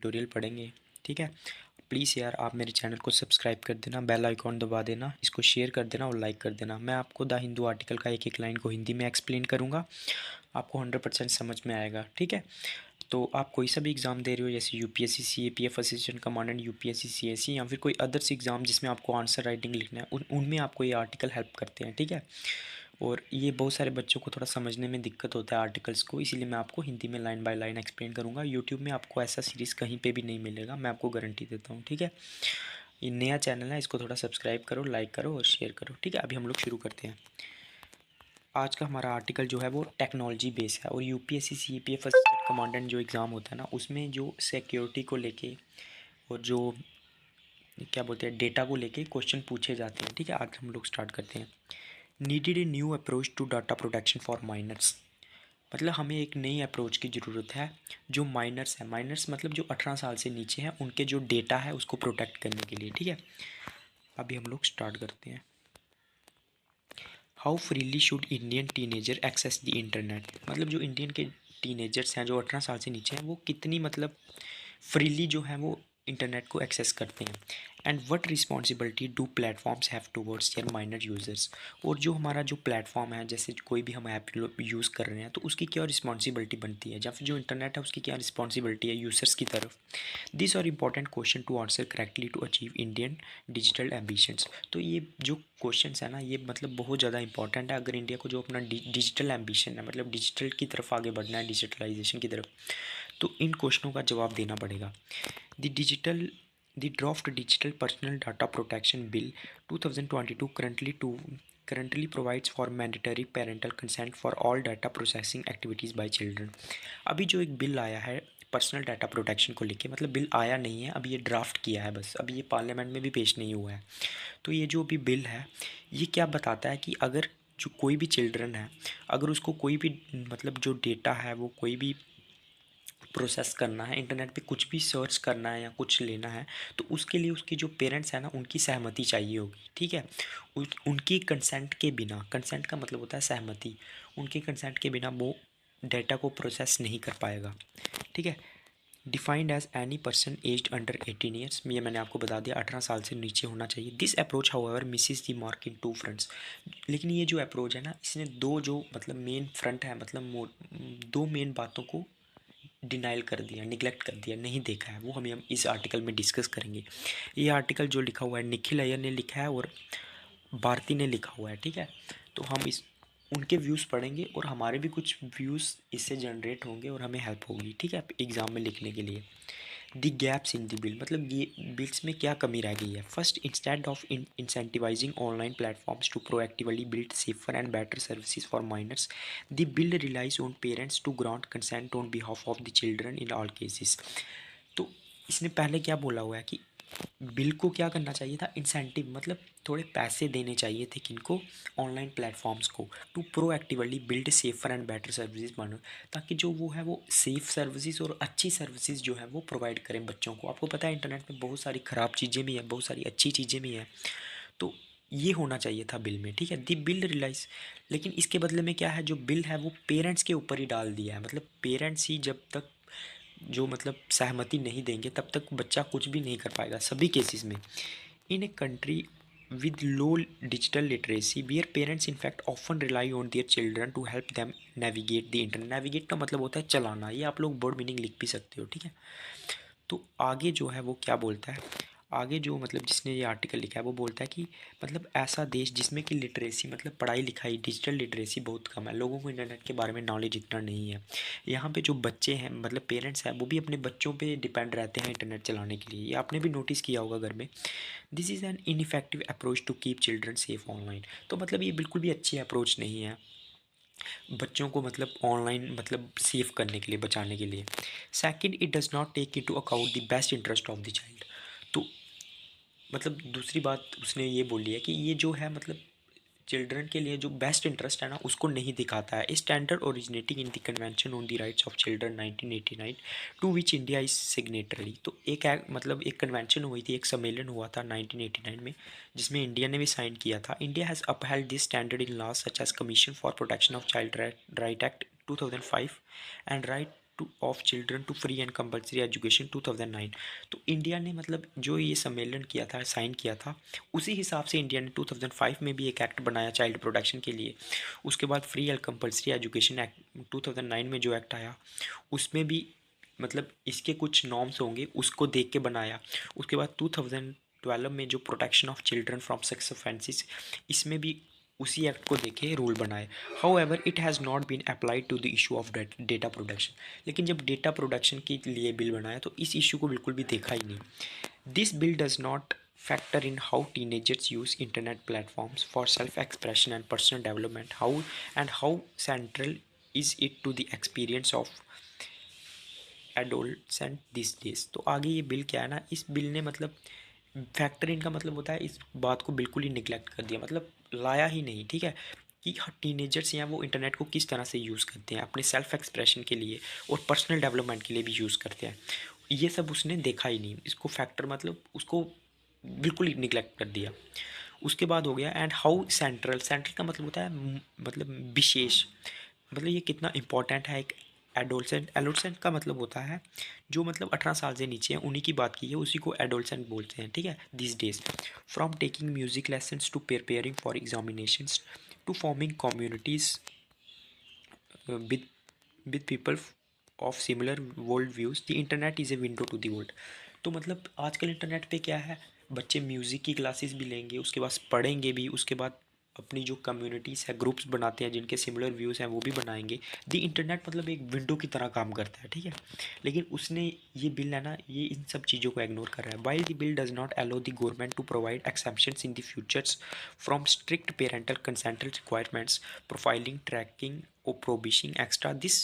Tutorial पढ़ेंगे। ठीक है, प्लीज़ यार आप मेरे चैनल को सब्सक्राइब कर देना, बेल आइकॉन दबा देना, इसको शेयर कर देना और लाइक कर देना। मैं आपको द हिंदू आर्टिकल का एक एक लाइन को हिंदी में एक्सप्लेन करूँगा, आपको 100% समझ में आएगा। ठीक है, तो आप कोई सा भी एग्ज़ाम दे रहे हो, जैसे UPSC CAPF assistant commandant, UPSC CSC, या फिर कोई अदर्स एग्ज़ाम जिसमें आपको आंसर राइटिंग लिखना है, उनमें आपको ये आर्टिकल हेल्प करते हैं। ठीक है, और ये बहुत सारे बच्चों को थोड़ा समझने में दिक्कत होता है आर्टिकल्स को, इसीलिए मैं आपको हिंदी में लाइन बाय लाइन एक्सप्लेन करूँगा। यूट्यूब में आपको ऐसा सीरीज़ कहीं पे भी नहीं मिलेगा, मैं आपको गारंटी देता हूँ। ठीक है, ये नया चैनल है, इसको थोड़ा सब्सक्राइब करो, लाइक करो और शेयर करो। ठीक है, अभी हम लोग शुरू करते हैं। आज का हमारा आर्टिकल जो है वो टेक्नोलॉजी बेस है, और यूपीएससी सीपीएफ असिस्टेंट कमांडेंट जो एग्ज़ाम होता है ना, उसमें जो सिक्योरिटी को लेके और जो क्या बोलते हैं डेटा को लेके क्वेश्चन पूछे जाते हैं। ठीक है, आज हम लोग स्टार्ट करते हैं। Needed a new approach to data protection for minors, मतलब हमें एक नई अप्रोच की ज़रूरत है जो माइनर्स है, माइनर्स मतलब जो 18 साल से नीचे हैं, उनके जो डेटा है उसको प्रोटेक्ट करने के लिए। ठीक है, अभी हम लोग स्टार्ट करते हैं। How freely should Indian teenager access the internet, मतलब जो इंडियन के टीनेजर्स हैं जो 18 साल से नीचे हैं, वो कितनी मतलब फ्रीली जो है वो इंटरनेट को एक्सेस करते हैं। And what responsibility do platforms have towards their minor users, और जो हमारा जो प्लेटफॉर्म है, जैसे कोई भी हम ऐप यूज़ कर रहे हैं, तो उसकी क्या रिस्पॉन्सिबिलिटी बनती है, या फिर जो इंटरनेट है उसकी क्या रिस्पॉन्सिबिलिटी है यूज़र्स की तरफ। This are important question to answer correctly to achieve Indian digital ambitions. तो ये जो क्वेश्चन है ना, ये मतलब बहुत ज़्यादा इंपॉर्टेंट है अगर इंडिया को जो अपना डिजिटल एम्बिशन है, मतलब डिजिटल की तरफ आगे बढ़ना है, डिजिटलाइजेशन की तरफ, तो इन क्वेश्चनों का जवाब देना पड़ेगा। The draft digital personal data protection bill 2022 currently provides for mandatory parental consent for all data processing activities by children। अभी जो एक बिल आया है पर्सनल डाटा प्रोटेक्शन को लेके, मतलब बिल आया नहीं है अभी, ये ड्राफ्ट किया है बस, अभी ये पार्लियामेंट में भी पेश नहीं हुआ है। तो ये जो भी बिल है, ये क्या बताता है कि अगर जो कोई भी चिल्ड्रन है, अगर उसको कोई भी मतलब जो डेटा है वो कोई भी प्रोसेस करना है, इंटरनेट पे कुछ भी सर्च करना है या कुछ लेना है, तो उसके लिए उसके जो पेरेंट्स हैं ना, उनकी सहमति चाहिए होगी। ठीक है, उनकी कंसेंट के बिना, कंसेंट का मतलब होता है सहमति, उनके कंसेंट के बिना वो डेटा को प्रोसेस नहीं कर पाएगा। ठीक है, defined as any person aged under 18 years, ये मैंने आपको बता दिया 18 साल से नीचे होना चाहिए। This approach however misses the mark in two fronts, लेकिन ये जो अप्रोच है ना, इसने दो जो मतलब मेन फ्रंट है, मतलब दो मेन बातों को डिनाइल कर दिया, निगलेक्ट कर दिया, नहीं देखा है, वो हम इस आर्टिकल में डिस्कस करेंगे। ये आर्टिकल जो लिखा हुआ है निखिल अय्यर ने लिखा है और भारती ने लिखा हुआ है। ठीक है, तो हम इस उनके व्यूज़ पढ़ेंगे और हमारे भी कुछ व्यूज़ इससे जनरेट होंगे और हमें हेल्प होगी। ठीक है, एग्ज़ाम में लिखने के लिए। The gaps in the bill, मतलब ये बिल्स में क्या कमी रह गई है। First, instead of incentivising online platforms to proactively build safer and better services for minors, the bill relies on parents to grant consent on behalf of the children in all cases. तो इसने पहले क्या बोला हुआ है कि bill को क्या करना चाहिए था, इंसेंटिव मतलब थोड़े पैसे देने चाहिए थे किनको, ऑनलाइन प्लेटफॉर्म्स को, to proactively build safer and better services बनो, ताकि जो वो है वो सेफ़ सर्विसेज और अच्छी सर्विसेज जो है वो प्रोवाइड करें बच्चों को। आपको पता है इंटरनेट में बहुत सारी ख़राब चीज़ें भी हैं, बहुत सारी अच्छी चीज़ें भी हैं, तो ये होना चाहिए था बिल में। ठीक है, दी बिल रिलाइज, लेकिन इसके बदले में क्या है, जो बिल है वो पेरेंट्स के ऊपर ही डाल दिया है, मतलब पेरेंट्स ही जब तक जो मतलब सहमति नहीं देंगे तब तक बच्चा कुछ भी नहीं कर पाएगा सभी केसेस में। In a country with low digital literacy where parents in fact often rely on their children to help them navigate the internet, navigate का मतलब होता है चलाना, ये आप लोग वर्ड मीनिंग लिख भी सकते हो। ठीक है, तो आगे जो है वो क्या बोलता है, आगे जो मतलब जिसने ये आर्टिकल लिखा है वो बोलता है कि मतलब ऐसा देश जिसमें कि लिटरेसी मतलब पढ़ाई लिखाई डिजिटल लिटरेसी बहुत कम है, लोगों को इंटरनेट के बारे में नॉलेज इतना नहीं है। यहाँ पे जो बच्चे हैं मतलब पेरेंट्स हैं वो भी अपने बच्चों पे डिपेंड रहते हैं इंटरनेट चलाने के लिए, ये आपने भी नोटिस किया होगा घर में। This is an ineffective approach to keep children safe online, तो मतलब ये बिल्कुल भी अच्छी अप्रोच नहीं है बच्चों को मतलब ऑनलाइन मतलब सेव करने के लिए, बचाने के लिए। Second, it does not take into account the best interest of the child, तो मतलब दूसरी बात उसने ये बोली है कि ये जो है मतलब चिल्ड्रन के लिए जो बेस्ट इंटरेस्ट है ना उसको नहीं दिखाता है। Standard originating in the convention on the rights of children 1989 to which India is signatory, तो एक मतलब एक कन्वेंशन हुई थी, एक सम्मेलन हुआ था 1989 में जिसमें इंडिया ने भी साइन किया था। India has upheld this standard in laws such as commission for protection of child right act 2005 and right to of children to free and compulsory education 2009। तो इंडिया ने मतलब जो ये सम्मेलन किया था, साइन किया था, उसी हिसाब से इंडिया ने 2005 में भी एक एक्ट बनाया चाइल्ड प्रोटेक्शन के लिए। उसके बाद free and compulsory education act 2009 में जो एक्ट आया, उसमें भी मतलब इसके कुछ नॉर्म्स होंगे, उसको देख के बनाया। उसके बाद 2012 में जो protection of children from sex offences, इसमें भी उसी एक्ट को देखे रूल बनाए। However it has not been applied to the issue of data protection. लेकिन जब डेटा प्रोटेक्शन के लिए बिल बनाया तो इस इशू को बिल्कुल भी देखा ही नहीं। This bill does not factor in how teenagers use internet platforms for self-expression and personal development, how central is it to the experience of adolescent this days. तो आगे ये बिल क्या है ना, इस बिल ने मतलब फैक्टर इनका मतलब होता है इस बात को बिल्कुल ही निगलेक्ट कर दिया, मतलब लाया ही नहीं, ठीक है, कि टीनेजर्स हैं वो इंटरनेट को किस तरह से यूज़ करते हैं अपने सेल्फ एक्सप्रेशन के लिए और पर्सनल डेवलपमेंट के लिए भी यूज़ करते हैं। ये सब उसने देखा ही नहीं, इसको फैक्टर मतलब उसको बिल्कुल ही निगलेक्ट कर दिया। उसके बाद हो गया एंड हाउ सेंट्रल, सेंट्रल का मतलब होता है मतलब विशेष, मतलब ये कितना इंपॉर्टेंट है एक एडोलसेंट। एडोलसेंट का मतलब होता है जो मतलब 18 साल से नीचे हैं, उन्हीं की बात की है, उसी को एडोलसेंट बोलते हैं, ठीक है। This days from taking music lessons to preparing for examinations to forming communities with people of similar world views, the internet is a window to the world. तो मतलब आजकल इंटरनेट पे क्या है, बच्चे म्यूज़िक की क्लासेस भी लेंगे, उसके बाद पढ़ेंगे भी, उसके बाद अपनी जो कम्युनिटीज़ है, ग्रुप्स बनाते हैं जिनके सिमिलर व्यूज़ हैं वो भी बनाएंगे। द इंटरनेट मतलब एक विंडो की तरह काम करता है, ठीक है। लेकिन उसने ये बिल है ना, ये इन सब चीज़ों को इग्नोर कर रहा है। While the bill does not allow the government to provide exceptions in the futures from strict parental consental requirements, profiling, tracking or prohibiting extra, this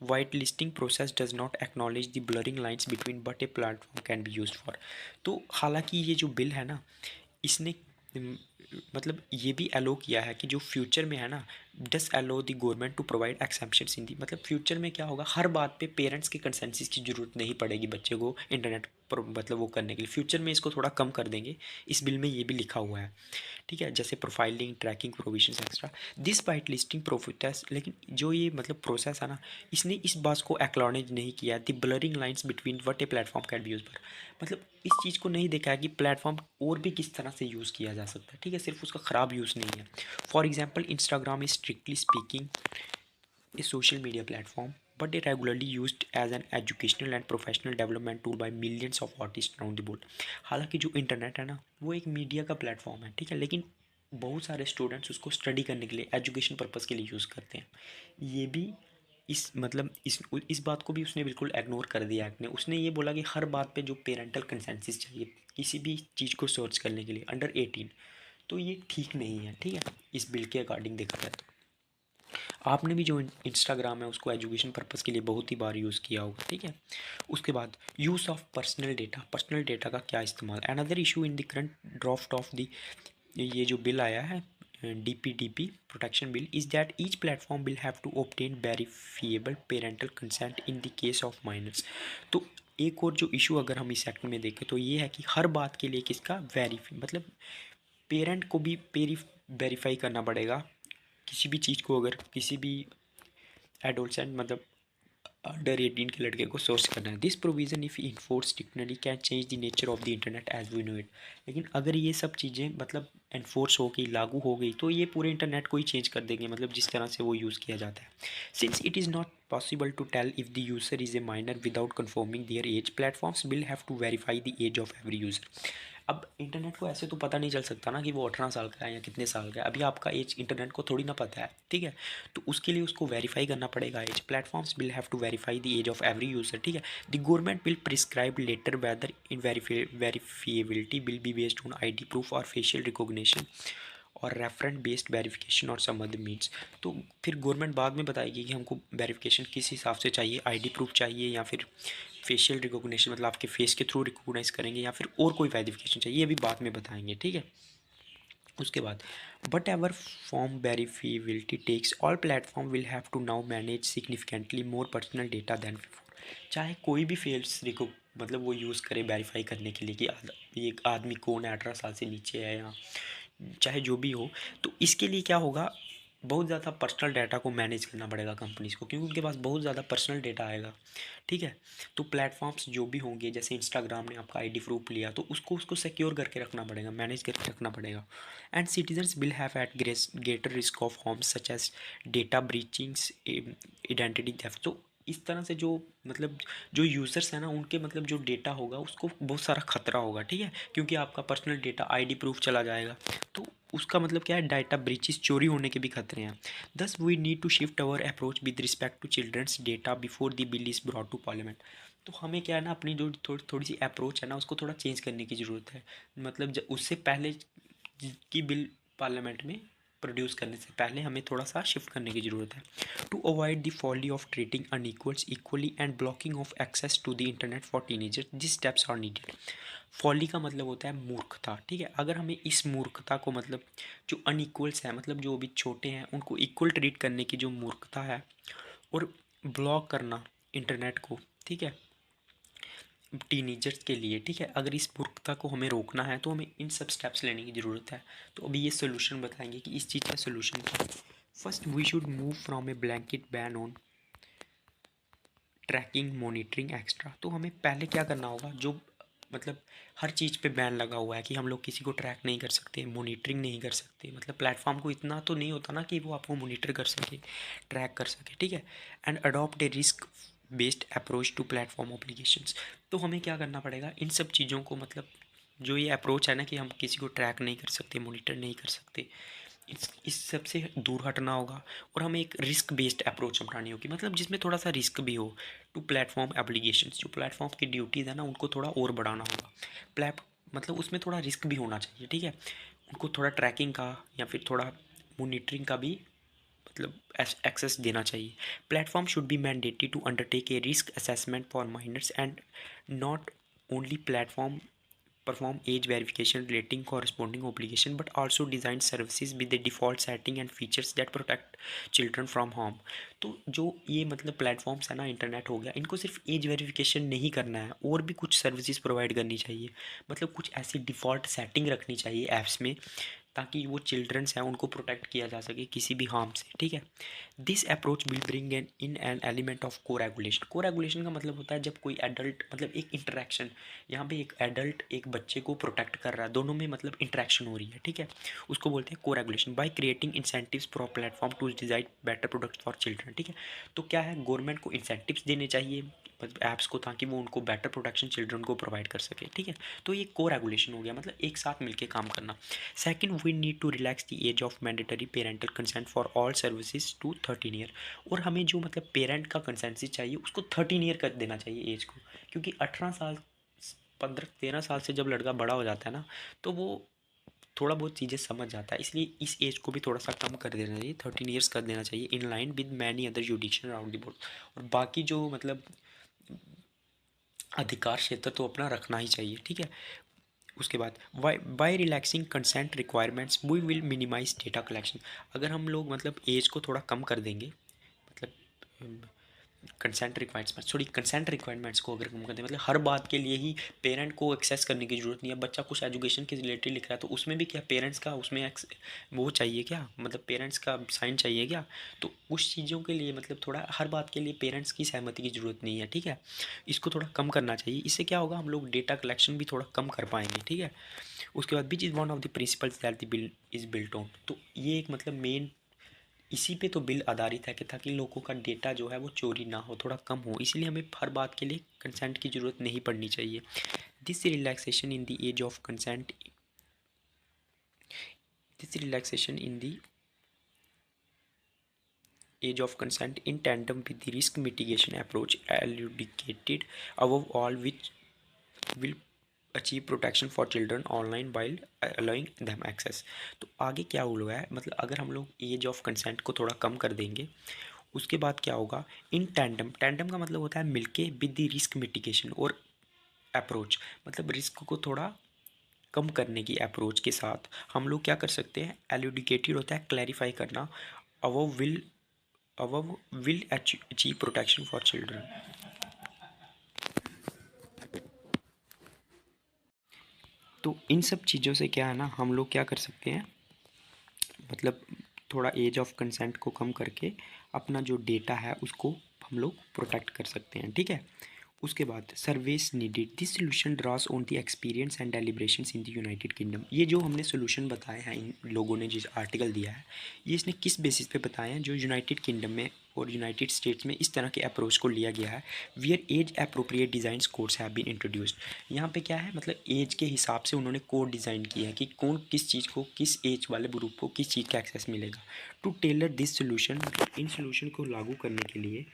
whitelisting process does not acknowledge the blurring lines between what a platform can be used for। तो हालांकि ये जो bill है ना, इसने मतलब ये भी अलो किया है कि जो फ्यूचर में है ना, does allow the government to provide exceptions in the, मतलब फ्यूचर में क्या होगा, हर बात पे पेरेंट्स के कंसेंसस की ज़रूरत नहीं पड़ेगी बच्चे को इंटरनेट पर मतलब वो करने के लिए। फ्यूचर में इसको थोड़ा कम कर देंगे, इस बिल में ये भी लिखा हुआ है, ठीक है, जैसे profiling, tracking, provisions extra, this white listing process. लेकिन जो ये मतलब प्रोसेस है ना, इसने इस बात को एक्नॉलेज नहीं किया the blurring lines between what a platform can be use पर, मतलब इस चीज़ को नहीं देखा है कि प्लेटफॉर्म और भी किस तरह से यूज़ किया जा सकता है, ठीक है, सिर्फ उसका ख़राब यूज़ नहीं है। For example Instagram is strictly speaking a social media platform, but they regularly used as an educational and professional development tool by millions of artists around the world। हालांकि जो इंटरनेट है ना, वो एक मीडिया का platform है, ठीक है, लेकिन बहुत सारे स्टूडेंट्स उसको स्टडी करने के लिए, एजुकेशन पर्पज़ के लिए यूज़ करते हैं। ये भी इस मतलब इस बात को भी उसने बिल्कुल इग्नोर कर दिया एक्ट ने। उसने ये बोला कि हर बात पे जो पेरेंटल कंसेंसस चाहिए किसी भी चीज़ को सर्च करने के लिए अंडर 18, तो ये ठीक नहीं है, ठीक है, इस बिल के अकॉर्डिंग देखा जाए तो। आपने भी जो इंस्टाग्राम है उसको एजुकेशन पर्पज़ के लिए बहुत ही बार यूज़ किया होगा, ठीक है। उसके बाद use of personal data, personal data का क्या इस्तेमाल। Another issue in the current draft of the ये जो बिल आया है DPDP protection bill is that each platform will have to obtain verifiable parental consent in the case of minors. तो एक और जो इशू अगर हम इस एक्ट में देखें तो ये है कि हर बात के लिए किसका वेरीफाई, मतलब पेरेंट को भी वेरीफाई करना पड़ेगा किसी भी चीज़ को, अगर किसी भी एडोलसेंट मतलब अंडर 18 के लड़के को सोर्स करना है। This provision if enforce strictly can change the nature of the internet as we know it. लेकिन अगर ये सब चीज़ें मतलब इन्फोर्स हो गई, लागू हो गई, तो ये पूरे इंटरनेट को ही चेंज कर देंगे, मतलब जिस तरह से वो यूज़ किया जाता है। Since it is not possible to tell if the user is a minor without confirming their age, platforms will have to verify the age of every user. अब इंटरनेट को ऐसे तो पता नहीं चल सकता ना कि वो 18 साल का है या कितने साल का है, अभी आपका एज इंटरनेट को थोड़ी ना पता है, ठीक है। तो उसके लिए उसको वेरीफाई करना पड़ेगा age. Platforms will have to verify the age of every user, ठीक है। The government will prescribe later whether in verifiability will be based on ID proof और फेशियल रिकॉग्निशन और रेफरेंस बेस्ड वेरिफिकेशन और some other means. तो फिर government बाद में बताएगी कि हमको वेरिफिकेशन किस हिसाब से चाहिए, ID प्रूफ चाहिए या फिर फेशियल रिकॉग्निशन मतलब आपके फेस के थ्रू रिकॉग्नाइज करेंगे या फिर और कोई वेरिफिकेशन चाहिए, ये भी बाद में बताएंगे, ठीक है। उसके बाद but ever form verifiability takes, all platform will have to now manage significantly more personal data than before. चाहे कोई भी फेल्स रिको मतलब वो यूज़ करे वेरीफाई करने के लिए कि ये आदमी कौन है, 18 साल से नीचे है या चाहे जो भी हो, तो इसके लिए क्या होगा, बहुत ज़्यादा पर्सनल डाटा को मैनेज करना पड़ेगा कंपनीज़ को, क्योंकि उनके पास बहुत ज़्यादा पर्सनल डाटा आएगा, ठीक है। तो प्लेटफॉर्म्स जो भी होंगे, जैसे इंस्टाग्राम ने आपका आईडी प्रूफ लिया, तो उसको सिक्योर करके रखना पड़ेगा, मैनेज करके रखना पड़ेगा। And citizens will have at greater risk of harms such as data breachings, identity theft. तो इस तरह से जो मतलब जो यूज़र्स हैं ना, उनके मतलब जो डेटा होगा उसको बहुत सारा खतरा होगा, ठीक है, क्योंकि आपका पर्सनल डेटा आईडी प्रूफ चला जाएगा, तो उसका मतलब क्या है, डाटा ब्रीचेस, चोरी होने के भी खतरे हैं। Thus we need to shift our approach with respect to children's data before the bill is brought to parliament. तो हमें क्या है ना, अपनी जो थोड़ी सी अप्रोच है ना, उसको थोड़ा चेंज करने की ज़रूरत है। मतलब उससे पहले की बिल पार्लियामेंट में प्रोड्यूस करने से पहले हमें थोड़ा सा शिफ्ट करने की ज़रूरत है। To avoid the folly of treating unequals equally and blocking of access to the internet for teenagers, this steps are needed. Folly का मतलब होता है मूर्खता, ठीक है। अगर हमें इस मूर्खता को मतलब जो अनइक्वल्स है, मतलब जो अभी छोटे हैं उनको इक्वल ट्रीट करने की जो मूर्खता है, और ब्लॉक करना इंटरनेट को, ठीक है, टीनेजर्स के लिए, ठीक है, अगर इस मूर्खता को हमें रोकना है तो हमें इन सब स्टेप्स लेने की ज़रूरत है। तो अभी ये सोल्यूशन बताएंगे कि इस चीज़ का सोल्यूशन क्या है। First we should move from a blanket ban on tracking monitoring extra. तो हमें पहले क्या करना होगा, जो मतलब हर चीज़ पे बैन लगा हुआ है कि हम लोग किसी को ट्रैक नहीं कर सकते, मॉनिटरिंग नहीं कर सकते, मतलब प्लेटफॉर्म को इतना तो नहीं होता ना कि वो आपको मॉनिटर कर सके, ट्रैक कर सके, ठीक है। And adopt a risk based approach to platform applications. तो हमें क्या करना पड़ेगा, इन सब चीज़ों को मतलब जो ये अप्रोच है ना कि हम किसी को ट्रैक नहीं कर सकते, मॉनिटर नहीं कर सकते, इस सब से दूर हटना होगा। और हमें एक रिस्क बेस्ड अप्रोच अपनानी होगी, मतलब जिसमें थोड़ा सा रिस्क भी हो, टू प्लेटफॉर्म एप्लीकेशंस। जो प्लेटफॉर्म की ड्यूटीज़ है ना, उनको थोड़ा और बढ़ाना होगा। प्लेट मतलब उसमें थोड़ा रिस्क भी होना चाहिए, ठीक है, उनको थोड़ा ट्रैकिंग का या फिर थोड़ा मोनिटरिंग का भी मतलब एक्सेस देना चाहिए। Platform should be mandatory to undertake a risk assessment for minors and not only platform perform age verification relating corresponding obligation but also design services with the default setting and features that protect children from harm। तो जो ये मतलब platforms है ना, internet हो गया, इनको सिर्फ एज वेरिफिकेशन नहीं करना है, और भी कुछ सर्विसेज प्रोवाइड करनी चाहिए, मतलब कुछ ऐसी डिफ़ॉल्ट सेटिंग रखनी चाहिए ऐप्स में, ताकि वो चिल्ड्रंस हैं उनको प्रोटेक्ट किया जा सके किसी भी हार्म से, ठीक है। This approach will bring an element of को रेगुलेशन। को रेगुलेशन का मतलब होता है जब कोई एडल्ट मतलब एक इंटरेक्शन, यहाँ पे एक एडल्ट एक बच्चे को प्रोटेक्ट कर रहा है, दोनों में मतलब इंटरेक्शन हो रही है, ठीक है, उसको बोलते हैं को regulation. By creating incentives for platform to design better products for children, ठीक है। तो क्या है, गवर्नमेंट को इंसेंटिव्स देने चाहिए मतलब ऐप्स को, ताकि वो उनको बेटर प्रोटेक्शन चिल्ड्रन को प्रोवाइड कर सके, ठीक है। तो ये को रेगुलेशन हो गया, मतलब एक साथ मिलकर काम करना। Second, we need to relax the age of mandatory parental consent for all services to 13 year. और हमें जो मतलब पेरेंट का कंसेंट चाहिए उसको 13 ईयर कर देना चाहिए एज को, क्योंकि 18 साल 15-13 साल से जब लड़का बड़ा हो जाता है ना, तो वो थोड़ा बहुत चीज़ें समझ जाता है, इसलिए इस एज को भी थोड़ा सा कम कर देना चाहिए, 13 ईयर्स कर देना चाहिए, in line with many other judicial around the board. और बाकी जो मतलब अधिकार क्षेत्र तो अपना रखना ही चाहिए, ठीक है। उसके बाद by relaxing consent requirements we will minimize data collection. अगर हम लोग मतलब एज को थोड़ा कम कर देंगे, मतलब कंसेंट रिक्वायरमेंट्स को अगर कम कर दें, मतलब हर बात के लिए ही पेरेंट को एक्सेस करने की ज़रूरत नहीं है। बच्चा कुछ एजुकेशन के रिलेटेड लिख रहा है तो उसमें भी क्या पेरेंट्स का उसमें वो चाहिए क्या, मतलब पेरेंट्स का साइन चाहिए क्या। तो उस चीज़ों के लिए मतलब थोड़ा हर बात के लिए पेरेंट्स की सहमति की ज़रूरत नहीं है, ठीक है। इसको थोड़ा कम करना चाहिए, इससे क्या होगा, हम लोग डेटा कलेक्शन भी थोड़ा कम कर पाएंगे, ठीक है। उसके बाद which is one of the principles that the bill is built on. तो ये एक मतलब मेन इसी पे तो बिल आधारित है कि ताकि लोगों का डेटा जो है वो चोरी ना हो, थोड़ा कम हो, इसलिए हमें हर बात के लिए कंसेंट की ज़रूरत नहीं पड़नी चाहिए। This relaxation in the age of consent this relaxation in the age of consent in tandem with the risk mitigation approach elucidated above all which will achieve protection for children online while allowing them access. तो आगे क्या हुआ है, मतलब अगर हम लोग as of consent को थोड़ा कम कर देंगे, उसके बाद क्या होगा, इन टैंडम, टैंडम का मतलब होता है मिलके, विद द रिस्क मिटिगेशन और अप्रोच, मतलब रिस्क को थोड़ा कम करने की अप्रोच के साथ हम लोग क्या कर सकते हैं, एलुडिकेटेड होता है क्लैरिफाई करना, above will achieve protection for children. तो इन सब चीज़ों से क्या है ना, हम लोग क्या कर सकते हैं, मतलब थोड़ा एज ऑफ कंसेंट को कम करके अपना जो डेटा है उसको हम लोग प्रोटेक्ट कर सकते हैं, ठीक है। उसके बाद service needed, this solution draws on the experience and deliberations in the United Kingdom. ये जो हमने सोल्यूशन बताए हैं इन लोगों ने जिस आर्टिकल दिया है, ये इसने किस बेसिस पे बताए हैं, जो यूनाइटेड किंगडम में और यूनाइटेड स्टेट्स में इस तरह के अप्रोच को लिया गया है। Where age appropriate design codes have been introduced. यहाँ पे क्या है, मतलब एज के हिसाब से उन्होंने कोड डिज़ाइन किया है कि कौन किस चीज़ को, किस एज वाले ग्रुप को किस चीज़ का एक्सेस मिलेगा। टू टेलर दिस सोल्यूशन, मतलब इन सोल्यूशन को लागू करने के लिए,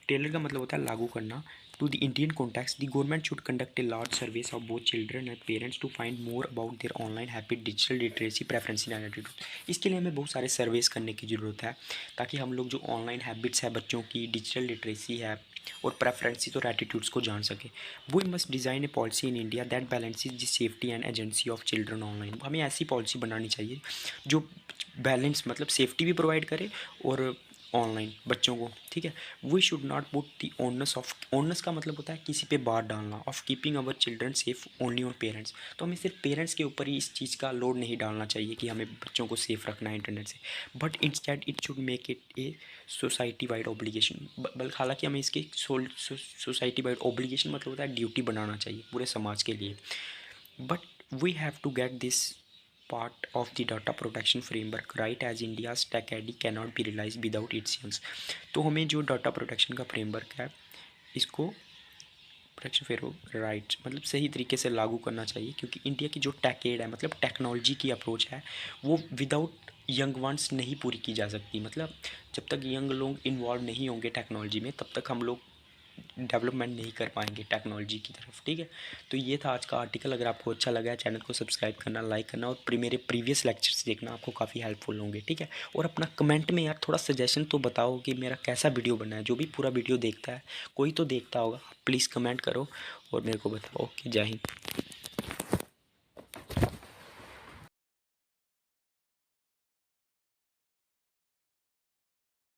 टेलर का मतलब होता है लागू करना। To the Indian context, the government should conduct a large service of both children and parents to find more about their online habit, digital literacy, preference and attitude. इसके लिए हमें बहुत सारे सर्वेस करने की ज़रूरत है, ताकि हम लोग जो ऑनलाइन हैबिट्स है बच्चों की, डिजिटल लिटरेसी है और प्रेफरेंसेस और एटीट्यूड्स को जान सके। We must design a policy in India that balances the safety and agency of children online. हमें ऐसी पॉलिसी बनानी चाहिए जो बैलेंस, मतलब सेफ्टी भी प्रोवाइड करे और ऑनलाइन बच्चों को, ठीक है। We should not put the onus of, onus का मतलब होता है किसी पे बात डालना, of keeping our children safe only on parents. तो हमें सिर्फ पेरेंट्स के ऊपर ही इस चीज़ का लोड नहीं डालना चाहिए कि हमें बच्चों को सेफ रखना है इंटरनेट से, but instead it should make it a society wide obligation. बल्कि हालांकि हमें इसके सोसाइटी वाइड ऑब्लिगेशन मतलब होता है ड्यूटी बनाना चाहिए पूरे समाज के लिए। But we have to get this part of the data protection framework right, as India's tech ID cannot be realized without its use। तो हमें जो डाटा प्रोटेक्शन का फ्रेमवर्क है इसको प्रोटेक्शन फ्रेमवर्क राइट मतलब सही तरीके से लागू करना चाहिए, क्योंकि इंडिया की जो टेक एड है, मतलब टेक्नोलॉजी की अप्रोच है, वो विदाउट यंग वंस नहीं पूरी की जा सकती। मतलब जब तक यंग लोग इन्वॉल्व नहीं होंगे टेक्नोलॉजी में, तब तक हम लोग डेवलपमेंट नहीं कर पाएंगे टेक्नोलॉजी की तरफ, ठीक है। तो ये था आज का आर्टिकल। अगर आपको अच्छा लगा है, चैनल को सब्सक्राइब करना, लाइक करना और मेरे प्रीवियस लेक्चर्स देखना, आपको काफ़ी हेल्पफुल होंगे, ठीक है। और अपना कमेंट में यार थोड़ा सजेशन तो बताओ कि मेरा कैसा वीडियो बना है। जो भी पूरा वीडियो देखता है, कोई तो देखता होगा, प्लीज़ कमेंट करो और मेरे को बताओ। ओके, जय हिंद।